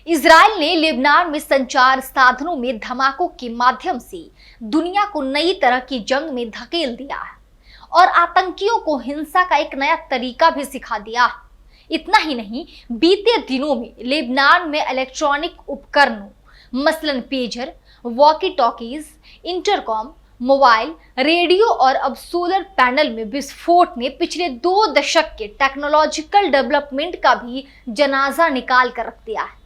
Israel ने Lebanon में संचार साधनों में धमाकों के माध्यम से दुनिया को नई तरह की जंग में धकेल दिया है और आतंकियों को हिंसा का एक नया तरीका भी सिखा दिया। इतना ही नहीं, बीते दिनों में लेबनान में इलेक्ट्रॉनिक उपकरणों मसलन pager, walkie talkies, intercom, mobile, radio और अब सोलर पैनल में विस्फोट ने पिछले 2 दशक के टेक्नोलॉजिकल डेवलपमेंट का भी जनाजा निकाल कर रख दिया है।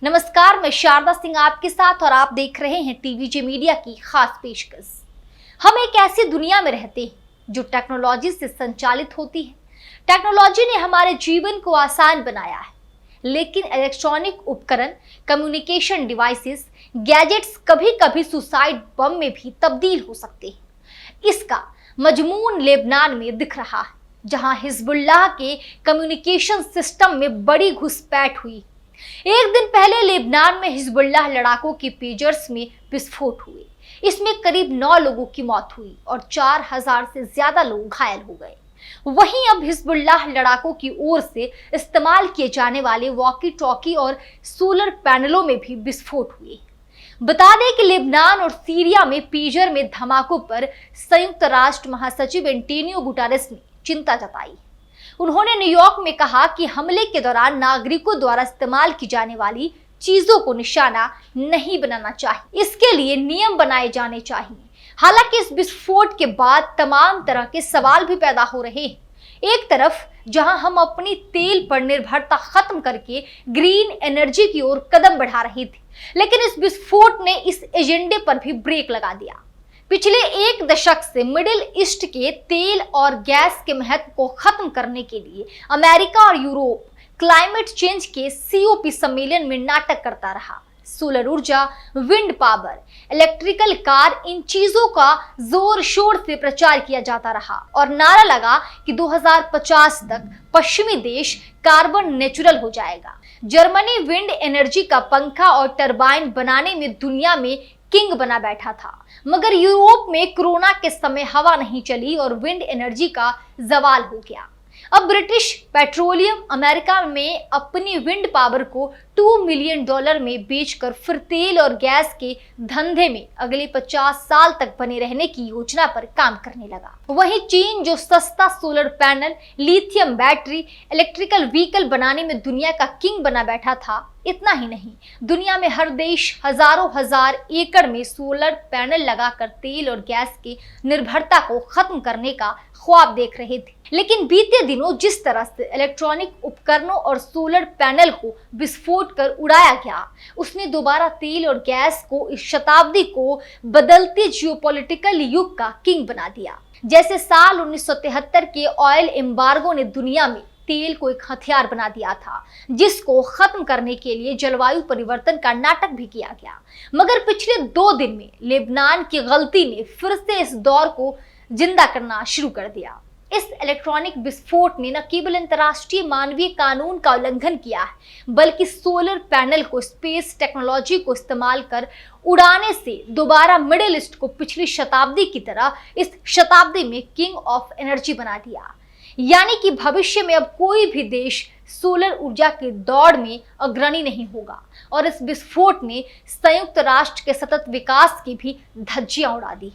नमस्कार, मैं शारदा सिंह आपके साथ और आप देख रहे हैं टीवीजे मीडिया की खास पेशकश। हम एक ऐसी दुनिया में रहते हैं जो टेक्नोलॉजी से संचालित होती है। टेक्नोलॉजी ने हमारे जीवन को आसान बनाया है, लेकिन इलेक्ट्रॉनिक उपकरण, कम्युनिकेशन डिवाइसेस, गैजेट्स कभी कभी सुसाइड बम में भी तब्दील हो सकते हैं। इसका मजमून लेबनान में दिख रहा है, जहां हिजबुल्लाह के कम्युनिकेशन सिस्टम में बड़ी घुसपैठ हुई। एक दिन पहले लेबनान में हिजबुल्लाह लड़ाकों के पेजर्स में विस्फोट हुए। इसमें करीब 9 लोगों की मौत हुई और 4000 से ज्यादा लोग घायल हो गए। वहीं अब हिजबुल्लाह लड़ाकों की ओर से इस्तेमाल किए जाने वाले वॉकी टॉकी और सोलर पैनलों में भी विस्फोट हुए। बता दें कि लेबनान और सीरिया में पेजर में धमाकों पर संयुक्त राष्ट्र महासचिव एंटोनियो गुटेरेस ने चिंता जताई। उन्होंने न्यूयॉर्क में कहा कि हमले के दौरान नागरिकों द्वारा इस्तेमाल की जाने वाली चीजों को निशाना नहीं बनाना चाहिए। इसके लिए नियम बनाए जाने चाहिए। हालांकि इस विस्फोट के बाद तमाम तरह के सवाल भी पैदा हो रहे हैं। एक तरफ जहां हम अपनी तेल पर निर्भरता खत्म करके ग्रीन एनर्जी की ओर कदम बढ़ा रहे थे, लेकिन इस विस्फोट ने इस एजेंडे पर भी ब्रेक लगा दिया। पिछले 1 दशक से मिडिल ईस्ट के तेल और गैस के महत्व को खत्म करने के लिए अमेरिका और यूरोप क्लाइमेट चेंज के COP सम्मेलन में नाटक करता रहा। सोलर ऊर्जा, विंड पावर, इलेक्ट्रिकल कार, इन चीजों का जोर शोर से प्रचार किया जाता रहा और नारा लगा कि 2050 तक पश्चिमी देश कार्बन नेचुरल हो जाएगा। जर्मनी विंड एनर्जी का पंखा और टरबाइन बनाने में दुनिया में किंग बना बैठा था, मगर यूरोप में कोरोना के समय हवा नहीं चली और विंड एनर्जी का जवाल हो गया। अब ब्रिटिश पेट्रोलियम अमेरिका में अपनी विंड पावर को $2 मिलियन में बेचकर फिर तेल और गैस के धंधे में अगले 50 साल तक बने रहने की योजना पर काम करने लगा। वहीं चीन, जो सस्ता solar panel, lithium battery, electrical vehicle बनाने में दुनिया का किंग बना बैठा था। इतना ही नहीं, दुनिया में हर देश हजारों हजार एकड़ में सोलर पैनल लगाकर तेल और गैस की निर्भरता को खत्म करने का ख्वाब देख रहे थे। लेकिन बीते दिनों जिस तरह से इलेक्ट्रॉनिक उपकरणों और सोलर पैनल को विस्फोट कर उड़ाया गया, उसने दोबारा तेल और गैस को इस शताब्दी को बदलते जियोपॉलिटिकल युग का किंग बना दिया। जैसे साल 1973 के ऑयल एम्बार्गो ने दुनिया में तेल को एक हथियार बना दिया था, जिसको खत्म करने के लिए जलवायु परिवर्तन का नाटक भी किया गया। मगर पिछले 2 दिन में लेबनान की गलती ने फिर से इस दौर को जिंदा करना शुरू कर दिया। इस इलेक्ट्रॉनिक विस्फोट ने न केवल अंतर्राष्ट्रीय मानवीय कानून का उल्लंघन किया है, बल्कि सोलर पैनल को स्पेस टेक्नोलॉजी को इस्तेमाल कर उड़ाने से दोबारा मिडिल ईस्ट को पिछली शताब्दी की तरह इस शताब्दी में किंग ऑफ एनर्जी बना दिया। यानी कि भविष्य में अब कोई भी देश सोलर ऊर्जा की दौड़ में अग्रणी नहीं होगा और इस विस्फोट ने संयुक्त राष्ट्र के सतत विकास की भी धज्जियां उड़ा दी।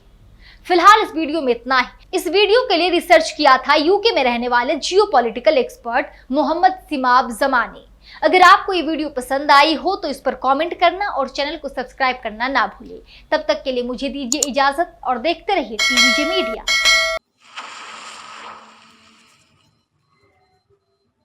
फिलहाल इस वीडियो में इतना ही। इस वीडियो के लिए रिसर्च किया था यूके में रहने वाले जियोपॉलिटिकल एक्सपर्ट मोहम्मद सिमाब जमा ने। अगर आपको ये वीडियो पसंद आई हो तो इस पर कमेंट करना और चैनल को सब्सक्राइब करना ना भूलें। तब तक के लिए मुझे दीजिए इजाजत और देखते रहिए टीवीजे मीडिया।